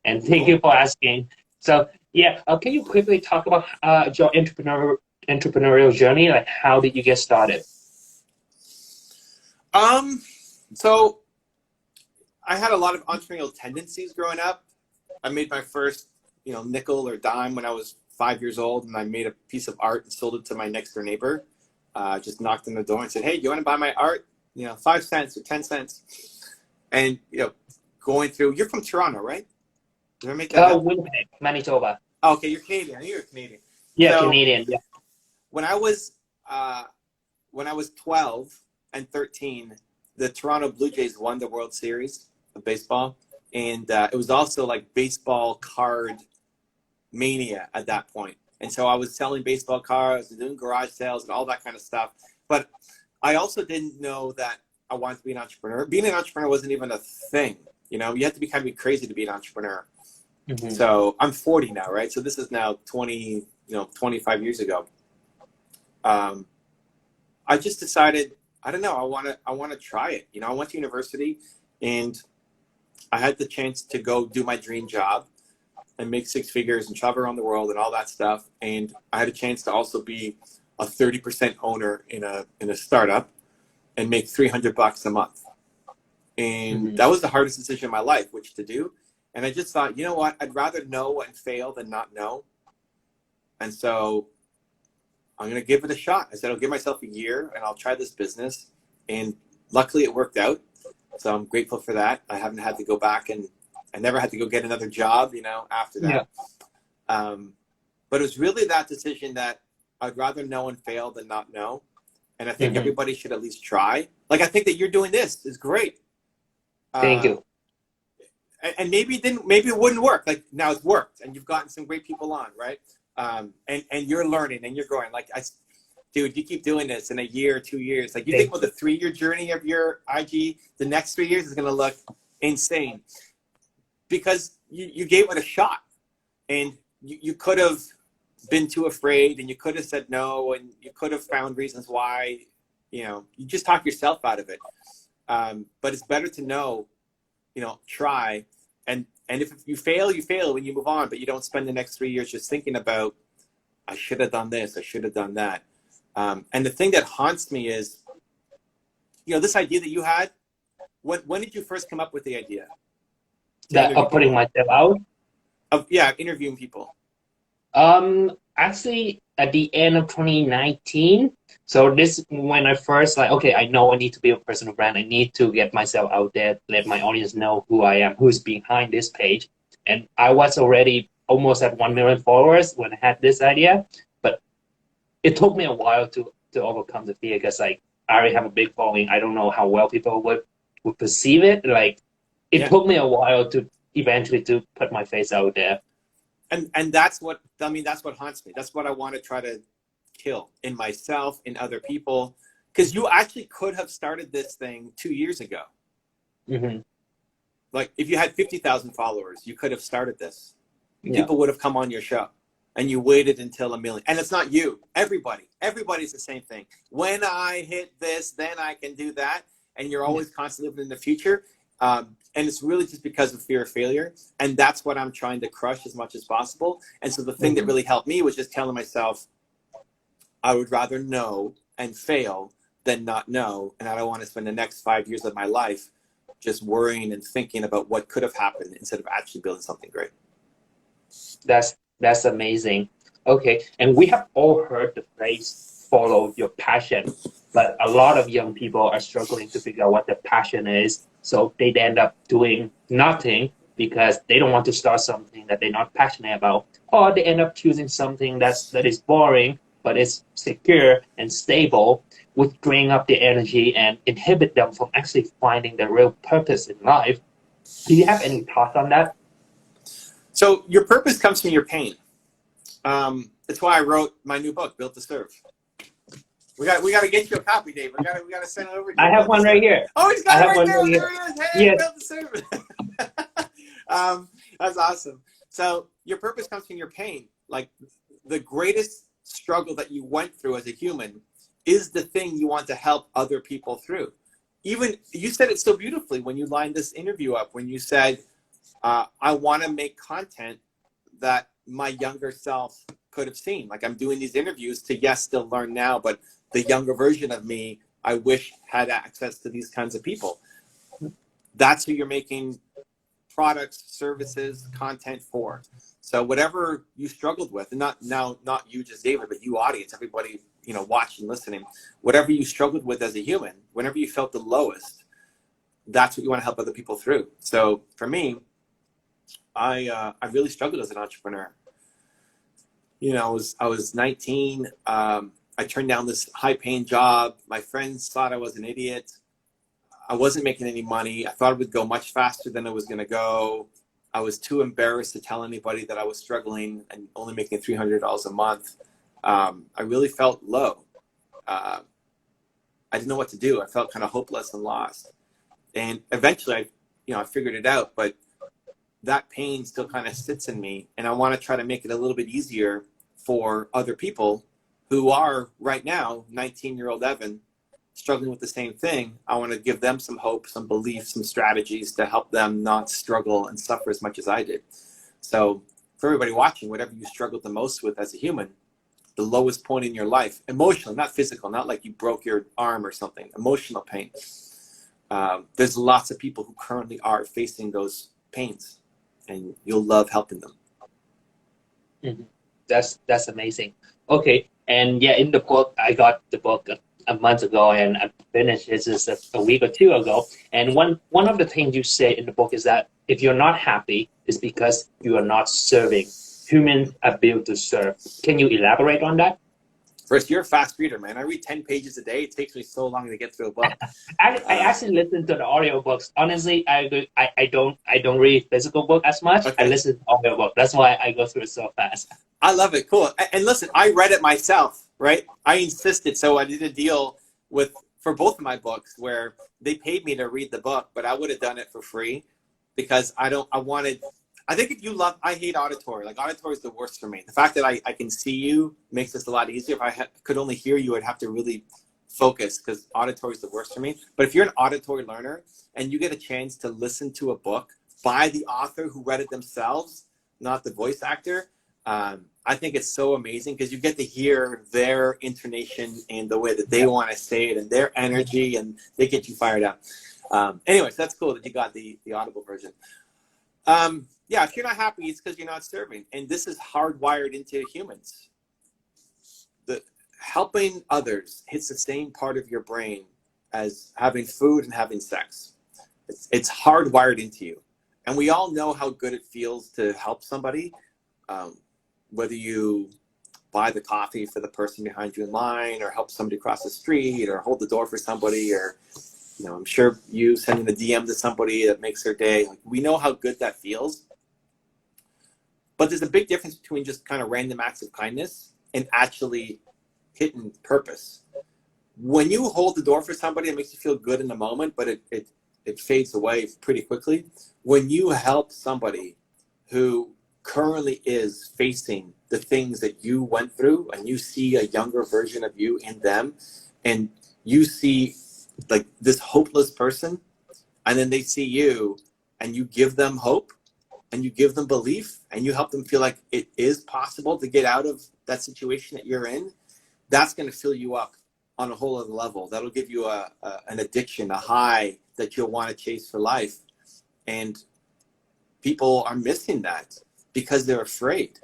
And thank Cool. you for asking. So yeah, can you quickly talk about your entrepreneurial journey? Like, how did you get started? Um, so I had a lot of entrepreneurial tendencies growing up. I made my first, nickel or dime when I was 5 years old, and I made a piece of art and sold it to my next door neighbor. Just knocked on the door and said, "Hey, do you want to buy my art? 5 cents or 10 cents." And going through, you're from Toronto, right? Did I make that up? Winnipeg, Manitoba. Oh, okay, you're Canadian. I knew you're Canadian. Yeah, So Canadian. Yeah. when I was uh, when I was 12 and 13, the Toronto Blue Jays won the World Series of baseball, and it was also like baseball card mania at that point. And so I was selling baseball cards and doing garage sales and all that kind of stuff. But I also didn't know that I wanted to be an entrepreneur. Being an entrepreneur wasn't even a thing. You have to be kind of crazy to be an entrepreneur. Hmm. So I'm 40 now, right? So this is now 25 years ago. Um, I just decided, I don't know, I want to try it. I went to university and I had the chance to go do my dream job and make 6 figures and travel around the world and all that stuff. And I had a chance to also be a 30% owner in a startup and make $300 a month. And Hmm. that was the hardest decision in my life, which to do. And I just thought, you know what? I'd rather know and fail than not know. And so I'm going to give it a shot. I said, I'll give myself a year and I'll try this business. And luckily it worked out. So I'm grateful for that. I haven't had to go back, and I never had to go get another job, after Yeah. that. But it was really that decision that I'd rather know and fail than not know. And I think Hmm. everybody should at least try. Like, I think that you're doing this is great. Thank Uh, you. and maybe it wouldn't work. Like, now it's worked and you've gotten some great people on, right? And you're learning and you're growing. Like, dude, you keep doing this in a year or 2 years. Like, you think Thank about the you. 3 year journey of your IG, the next 3 years is going to look insane because you gave it a shot, and you could have been too afraid, and you could have said no, and you could have found reasons why. You just talk yourself out of it. But it's better to know, try, and if you fail, you fail when you move on. But you don't spend the next 3 years just thinking about, I should have done this, I should have done that. And the thing that haunts me is, this idea that you had. When did you first come up with the idea to That interview of putting people? myself out. Yeah, interviewing people. Actually, at the end of 2019. So this when I first like, okay, I know I need to be a personal brand. I need to get myself out there, let my audience know who I am, who's behind this page. And I was already almost at 1 million followers when I had this idea, but it took me a while to overcome the fear because like I already have a big following. I don't know how well people would perceive it. Like it Yeah. took me a while to eventually to put my face out there. And that's what haunts me. That's what I want to try to kill in myself, in other people, because you actually could have started this thing 2 years ago. Hmm. Like, if you had 50,000 followers, you could have started this. Yeah. People would have come on your show, and you waited until 1 million. And it's not you. Everybody's the same thing. When I hit this, then I can do that. And you're Yeah. always constantly living in the future. And it's really just because of fear of failure. And that's what I'm trying to crush as much as possible. And so the thing that Hmm. really helped me was just telling myself, I would rather know and fail than not know. And I don't want to spend the next 5 years of my life just worrying and thinking about what could have happened instead of actually building something great. That's amazing. Okay, and we have all heard the phrase "follow your passion," but a lot of young people are struggling to figure out what their passion is, so they end up doing nothing because they don't want to start something that they're not passionate about, or they end up choosing something that is boring but is secure and stable, which drain up their energy and inhibit them from actually finding their real purpose in life. Do you have any thoughts on that? So your purpose comes from your pain. That's why I wrote my new book, Built to Serve. We got to get you a copy, Dave. We got to send it over to I you. have Built to one right Serve. here. Oh, he's I got it have right one there. right here. There he is. Hey, Yes. Built to Serve. That's awesome. So your purpose comes from your pain. Like, the greatest struggle that you went through as a human is the thing you want to help other people through. Even you said it so beautifully when you lined this interview up, when you said, I want to make content that my younger self could have seen. Like I'm doing these interviews to, yes, still learn now, but the younger version of me, I wish had access to these kinds of people. That's who you're making products, services, content for. So whatever you struggled with, and not you just David, but you audience, everybody, you know, watching, listening, whatever you struggled with as a human, whenever you felt the lowest, that's what you want to help other people through. So for me, I really struggled as an entrepreneur. You know, I was 19. I turned down this high-paying job. My friends thought I was an idiot. I wasn't making any money. I thought it would go much faster than it was going to go. I was too embarrassed to tell anybody that I was struggling and only making $300 a month. I really felt low. I didn't know what to do. I felt kind of hopeless and lost. And eventually, I figured it out. But that pain still kind of sits in me, and I want to try to make it a little bit easier for other people who are right now 19-year-old Evan struggling with the same thing. I want to give them some hope, some belief, some strategies to help them not struggle and suffer as much as I did. So for everybody watching, whatever you struggled the most with as a human, the lowest point in your life, emotional, not physical, not like you broke your arm or something, emotional pain. There's lots of people who currently are facing those pains, and you'll love helping them. Mm-hmm. That's amazing. Okay, and yeah, in the book, I got the book a month ago, and I finished it just a week or two ago. And one of the things you say in the book is that if you're not happy, it's because you are not serving. Humans are built to serve. Can you elaborate on that? First, you're a fast reader, man. I read 10 pages a day. It takes me so long to get through a book. I actually listen to the audiobooks. Honestly, I don't read physical book as much. Okay. I listen to audiobook. That's why I go through it so fast. I love it. Cool. And listen, I read it myself, right? I insisted. So I did a deal for both of my books where they paid me to read the book, but I would have done it for free because I think if you I hate auditory. Like auditory is the worst for me. The fact that I can see you makes this a lot easier. If I could only hear you, I'd have to really focus because auditory is the worst for me. But if you're an auditory learner and you get a chance to listen to a book by the author who read it themselves, not the voice actor, I think it's so amazing because you get to hear their intonation and the way that they want to say it and their energy, and they get you fired up. Anyways, that's cool that you got the audible version. Yeah, if you're not happy, it's because you're not serving. And this is hardwired into humans. The helping others hits the same part of your brain as having food and having sex. It's hardwired into you. And we all know how good it feels to help somebody, whether you buy the coffee for the person behind you in line, or help somebody cross the street, or hold the door for somebody, or I'm sure you sending a DM to somebody that makes their day. Like, we know how good that feels. But there's a big difference between just kind of random acts of kindness and actually hitting purpose. When you hold the door for somebody, it makes you feel good in the moment, but it fades away pretty quickly. When you help somebody who currently is facing the things that you went through, and you see a younger version of you in them, and you see like this hopeless person, and then they see you and you give them hope and you give them belief and you help them feel like it is possible to get out of that situation that you're in, that's going to fill you up on a whole other level. That'll give you an addiction, a high that you'll want to chase for life. And people are missing that because they're afraid.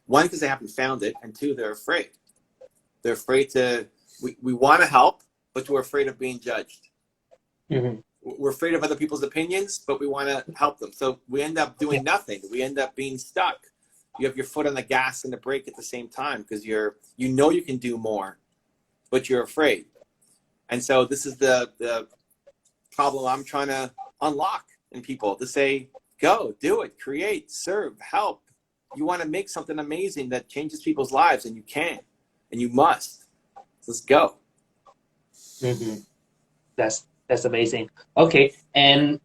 One, because they haven't found it, and two, they're afraid. They're afraid we want to help, but we're afraid of being judged. Mm-hmm. We're afraid of other people's opinions, but we want to help them. So we end up doing nothing. We end up being stuck. You have your foot on the gas and the brake at the same time because you can do more, but you're afraid. And so this is the problem I'm trying to unlock in people, to say, go, do it, create, serve, help. You want to make something amazing that changes people's lives, and you can, and you must. Let's go. Mm-hmm. That's amazing. Okay, and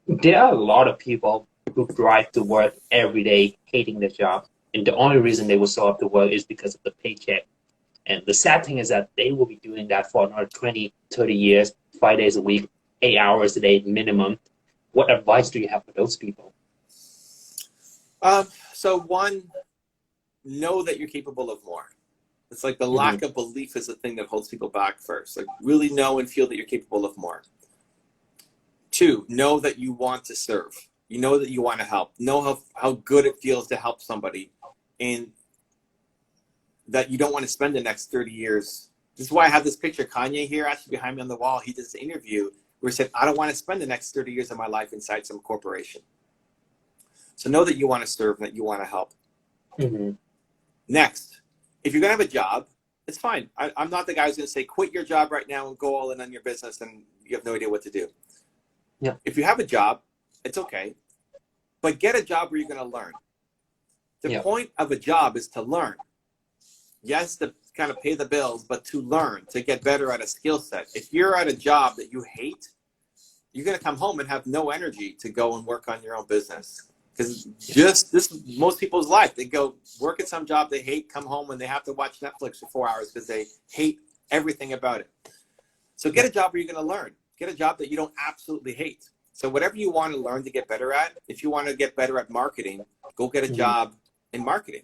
there are a lot of people who drive to work every day hating their job, and the only reason they will show up to work is because of the paycheck. And the sad thing is that they will be doing that for another 20, 30 years, 5 days a week, 8 hours a day minimum. What advice do you have for those people? So one, know that you're capable of more. It's like the Mm-hmm. lack of belief is the thing that holds people back first. Like really know and feel that you're capable of more. Two, know that you want to serve. You know that you want to help. Know how good it feels to help somebody, and that you don't want to spend the next 30 years. This is why I have this picture, Kanye here, actually behind me on the wall. He did this interview where he said, I don't want to spend the next 30 years of my life inside some corporation. So know that you want to serve and that you want to help. Mm-hmm. Next, if you're going to have a job, it's fine. I'm not the guy who's going to say, quit your job right now and go all in on your business and you have no idea what to do. Yeah. If you have a job, it's okay. But get a job where you're going to learn. The point of a job is to learn. Yes, to kind of pay the bills, but to learn, to get better at a skill set. If you're at a job that you hate, you're going to come home and have no energy to go and work on your own business. Because just this is most people's life. They go work at some job they hate, come home, and they have to watch Netflix for 4 hours because they hate everything about it. So get a job where you're going to learn. Get a job that you don't absolutely hate. So whatever you want to learn to get better at, if you want to get better at marketing, go get a job in marketing.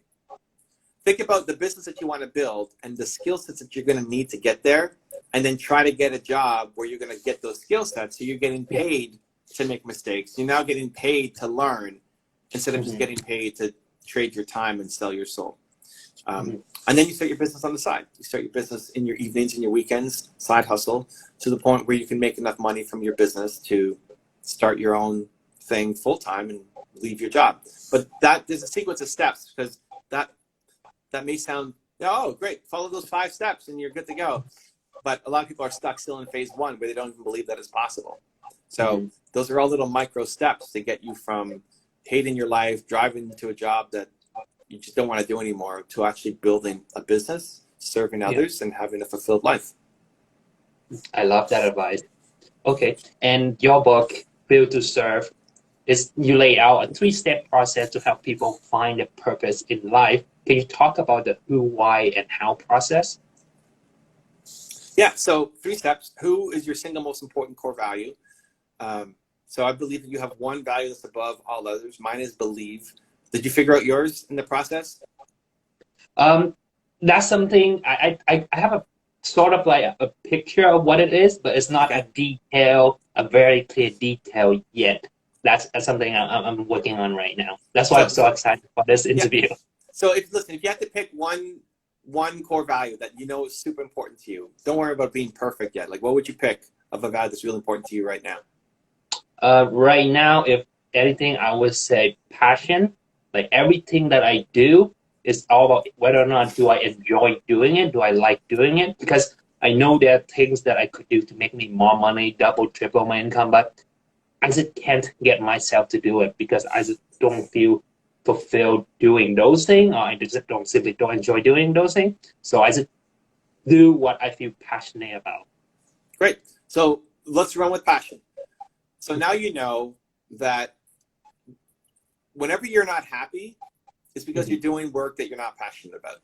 Think about the business that you want to build and the skill sets that you're going to need to get there, and then try to get a job where you're going to get those skill sets. So you're getting paid to make mistakes. You're now getting paid to learn instead of just getting paid to trade your time and sell your soul. And then you start your business on the side. You start your business in your evenings and your weekends, side hustle, to the point where you can make enough money from your business to start your own thing full time and leave your job. But there's a sequence of steps, because that may sound, oh, great, follow those 5 steps and you're good to go. But a lot of people are stuck still in phase 1 where they don't even believe that it's possible. So those are all little micro steps to get you from hating your life, driving to a job that you just don't want to do anymore, to actually building a business, serving others, and having a fulfilled life. I love that advice. Okay, and your book, Build to Serve, is you lay out a 3-step process to help people find a purpose in life. Can you talk about the who, why, and how process? Yeah, so 3 steps. Who is your single most important core value? So I believe that you have one value that's above all others. Mine is believe. Did you figure out yours in the process? That's something I have a sort of like a picture of what it is, but it's not a very clear detail yet. That's something I'm working on right now. That's why I'm so excited for this interview. Yeah. So if you have to pick one core value that you know is super important to you, don't worry about being perfect yet. Like, what would you pick of a value that's really important to you right now? Right now, if anything, I would say passion. Like everything that I do is all about whether or not do I enjoy doing it, do I like doing it? Because I know there are things that I could do to make me more money, double, triple my income, but I just can't get myself to do it because I just don't feel fulfilled doing those things, or I just simply don't enjoy doing those things. So I just do what I feel passionate about. Great. So let's run with passion. So now you know that whenever you're not happy, it's because you're doing work that you're not passionate about.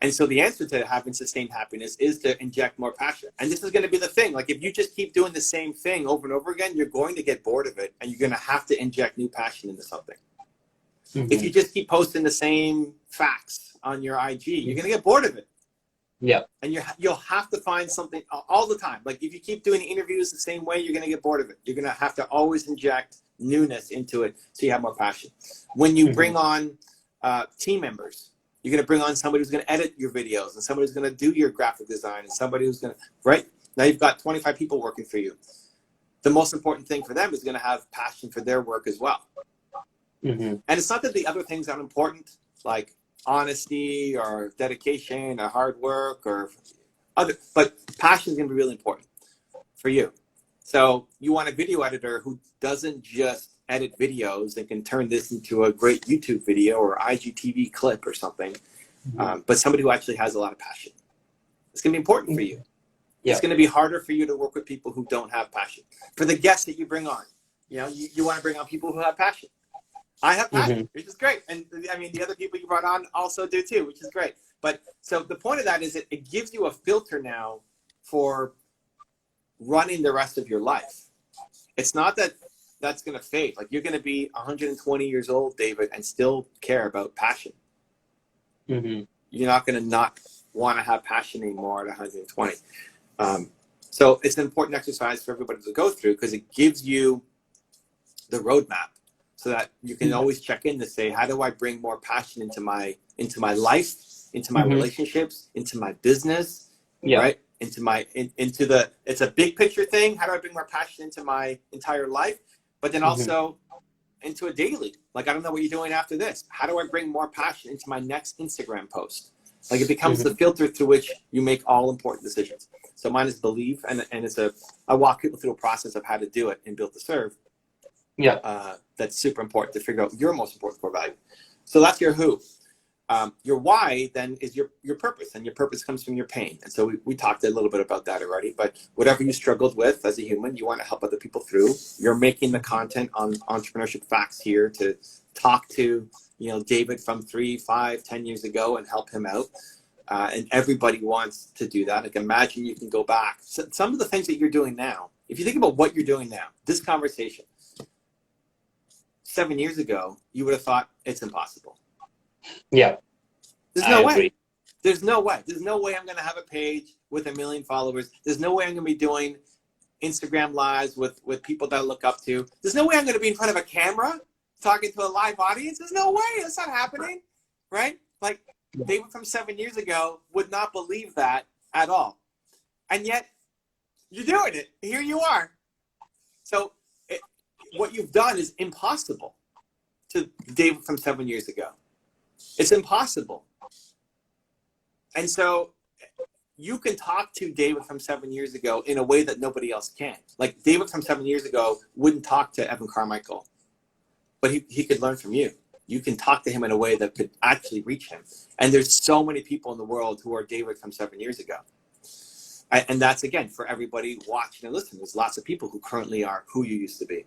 And so the answer to having sustained happiness is to inject more passion. And this is going to be the thing. Like, if you just keep doing the same thing over and over again, you're going to get bored of it, and you're going to have to inject new passion into something. If you just keep posting the same facts on your IG, you're going to get bored of it. Yeah. And you'll have to find something all the time. Like, if you keep doing interviews the same way, you're going to get bored of it. You're going to have to always inject newness into it so you have more passion. When you bring on team members, you're going to bring on somebody who's going to edit your videos, and somebody who's going to do your graphic design, and somebody who's going to, right? Now you've got 25 people working for you. The most important thing for them is going to have passion for their work as well. And it's not that the other things aren't important, like honesty or dedication or hard work or other, but passion is going to be really important for you. So you want a video editor who doesn't just edit videos and can turn this into a great YouTube video or IGTV clip or something, but somebody who actually has a lot of passion. It's going to be important for you. It's going to be harder for you to work with people who don't have passion. For the guests that you bring on, you want to bring on people who have passion. I have passion, which is great. And I mean, the other people you brought on also do too, which is great. But so the point of that is it gives you a filter now for running the rest of your life. It's not that that's going to fade. Like, you're going to be 120 years old, David, and still care about passion. Mm-hmm. You're not going to not want to have passion anymore at 120. So it's an important exercise for everybody to go through, because it gives you the roadmap so that you can always check in to say, how do I bring more passion into my life, into my relationships, into my business, right? It's a big picture thing. How do I bring more passion into my entire life? But then also into a daily, like, I don't know what you're doing after this. How do I bring more passion into my next Instagram post? Like, it becomes the filter through which you make all important decisions. So mine is believe, and I walk people through a process of how to do it in Built to Serve. That's super important to figure out your most important core value. So that's your who. Your why then is your purpose, and your purpose comes from your pain. And so we talked a little bit about that already, but whatever you struggled with as a human, you want to help other people through. You're making the content on entrepreneurship facts here to talk to, David from 3, 5, 10 years ago and help him out. And everybody wants to do that. Like, imagine you can go back. So some of the things that you're doing now, if you think about what you're doing now, this conversation, 7 years ago, you would have thought it's impossible. Yeah. There's no way. There's no way. There's no way I'm going to have a page with 1 million followers. There's no way I'm going to be doing Instagram lives with people that I look up to. There's no way I'm going to be in front of a camera talking to a live audience. There's no way. That's not happening, right? Like, David from 7 years ago would not believe that at all. And yet, you're doing it. Here you are. So what you've done is impossible to David from 7 years ago. It's impossible. And so you can talk to David from 7 years ago in a way that nobody else can. Like, David from 7 years ago wouldn't talk to Evan Carmichael, but he could learn from you. You can talk to him in a way that could actually reach him. And there's so many people in the world who are David from 7 years ago. And that's, again, for everybody watching and listening. There's lots of people who currently are who you used to be.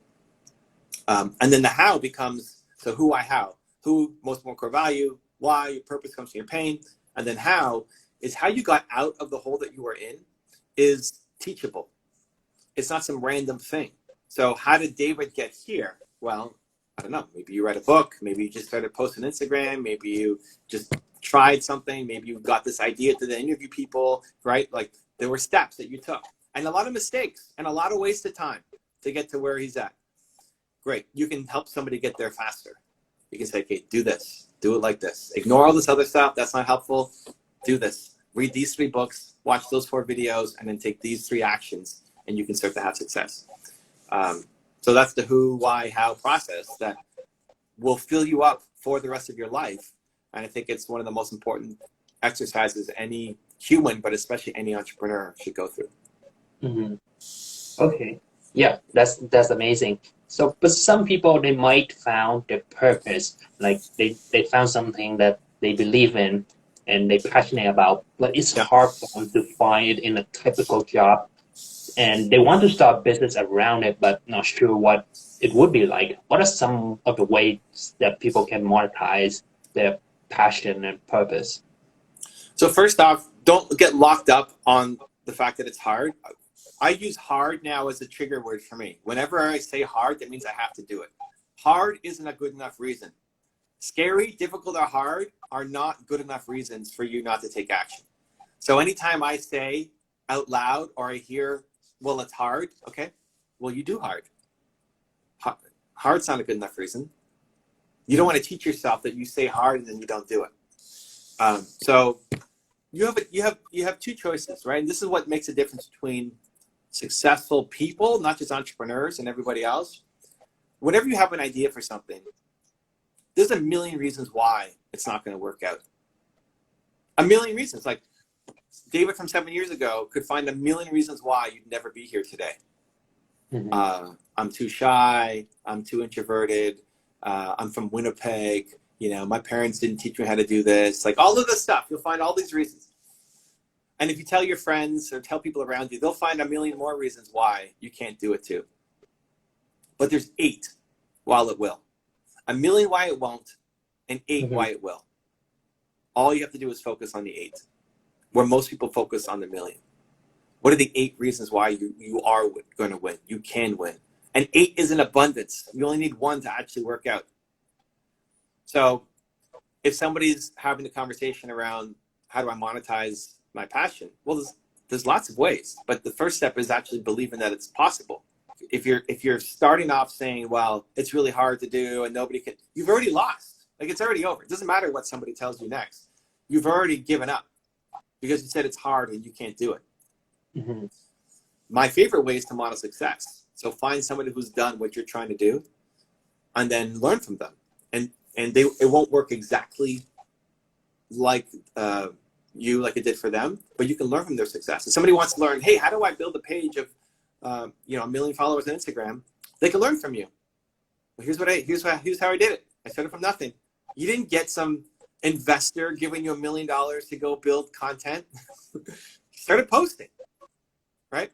And then the how becomes, so who, why, how. Who, most more core value. Why, your purpose comes from your pain. And then how is how you got out of the hole that you were in is teachable. It's not some random thing. So how did David get here? Well, I don't know. Maybe you read a book. Maybe you just started posting Instagram. Maybe you just tried something. Maybe you got this idea to interview people, right? Like, there were steps that you took and a lot of mistakes and a lot of wasted time to get to where he's at. Great. You can help somebody get there faster. You can say, okay, do this. Do it like this. Ignore all this other stuff. That's not helpful. Do this. Read these 3 books. Watch those 4 videos. And then take these 3 actions. And you can start to have success. So that's the who, why, how process that will fill you up for the rest of your life. And I think it's one of the most important exercises any human, but especially any entrepreneur, should go through. Okay. Yeah, that's amazing. So, but some people, they might found their purpose, like they found something that they believe in and they're passionate about, but it's hard for them to find it in a typical job. And they want to start business around it, but not sure what it would be like. What are some of the ways that people can monetize their passion and purpose? So first off, don't get locked up on the fact that it's hard. I use hard now as a trigger word for me. Whenever I say hard, that means I have to do it. Hard isn't a good enough reason. Scary, difficult, or hard are not good enough reasons for you not to take action. So anytime I say out loud or I hear, well, it's hard, okay, well, you do hard. Hard's not a good enough reason. You don't want to teach yourself that you say hard and then you don't do it. So you have 2 choices, right? And this is what makes a difference between successful people, not just entrepreneurs and everybody else. Whenever you have an idea for something, there's a million reasons why it's not going to work out. A million reasons. Like, David from 7 years ago could find a million reasons why you'd never be here today. I'm too shy. I'm too introverted. I'm from Winnipeg. My parents didn't teach me how to do this. Like, all of this stuff, you'll find all these reasons. And if you tell your friends or tell people around you, they'll find a million more reasons why you can't do it too. But there's 8 while it will. A million why it won't, and 8 why it will. All you have to do is focus on the 8, where most people focus on the million. What are the 8 reasons why you are going to win? You can win. and 8 is an abundance. You only need 1 to actually work out. So if somebody's having the conversation around how do I monetize my passion, well, there's lots of ways, but the first step is actually believing that it's possible. If you're starting off saying, well, it's really hard to do and nobody can, you've already lost. Like, it's already over. It doesn't matter what somebody tells you next. You've already given up because you said it's hard and you can't do it. Mm-hmm. My favorite way is to model success. So find somebody who's done what you're trying to do and then learn from them. And it won't work exactly like like it did for them, but you can learn from their success. If somebody wants to learn, hey, how do I build a page of 1 million followers on Instagram? They can learn from you. Well, here's how I did it. I started from nothing. You didn't get some investor giving you $1 million to go build content. You started posting, right?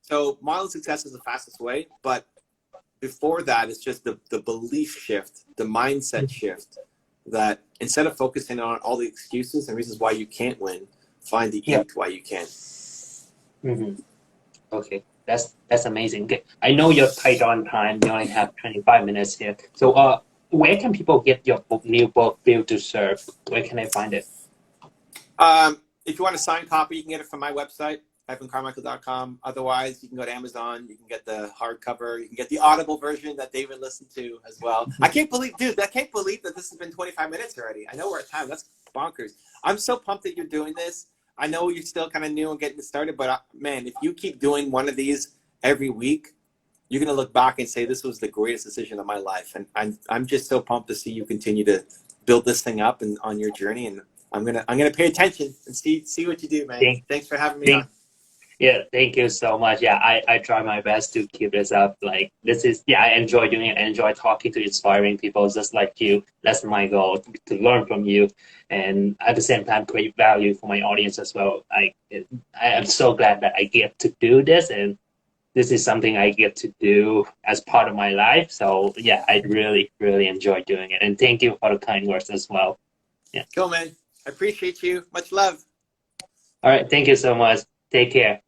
So modeling success is the fastest way, but before that, it's just the belief shift, the mindset shift, that instead of focusing on all the excuses and reasons why you can't win, find the 8 why you can. Mm-hmm. Okay, that's amazing. Okay. I know you're tight on time. You only have 25 minutes here. So where can people get your new book, Build to Serve? Where can they find it? If you want a signed copy, you can get it from my website, carmichael.com. Otherwise, you can go to Amazon. You can get the hardcover. You can get the Audible version that David listened to as well. I can't believe that this has been 25 minutes already. I know we're at time. That's bonkers. I'm so pumped that you're doing this. I know you're still kind of new and getting started, but man, if you keep doing one of these every week, you're going to look back and say, this was the greatest decision of my life. And I'm just so pumped to see you continue to build this thing up and on your journey. And I'm going to pay attention and see what you do, man. Thanks for having me on. Yeah, thank you so much. Yeah, I try my best to keep this up. Like, I enjoy doing it. I enjoy talking to inspiring people just like you. That's my goal, to learn from you. And at the same time, create value for my audience as well. I am so glad that I get to do this. And this is something I get to do as part of my life. So yeah, I really, really enjoy doing it. And thank you for the kind words as well. Yeah. Cool, man. I appreciate you. Much love. All right. Thank you so much. Take care.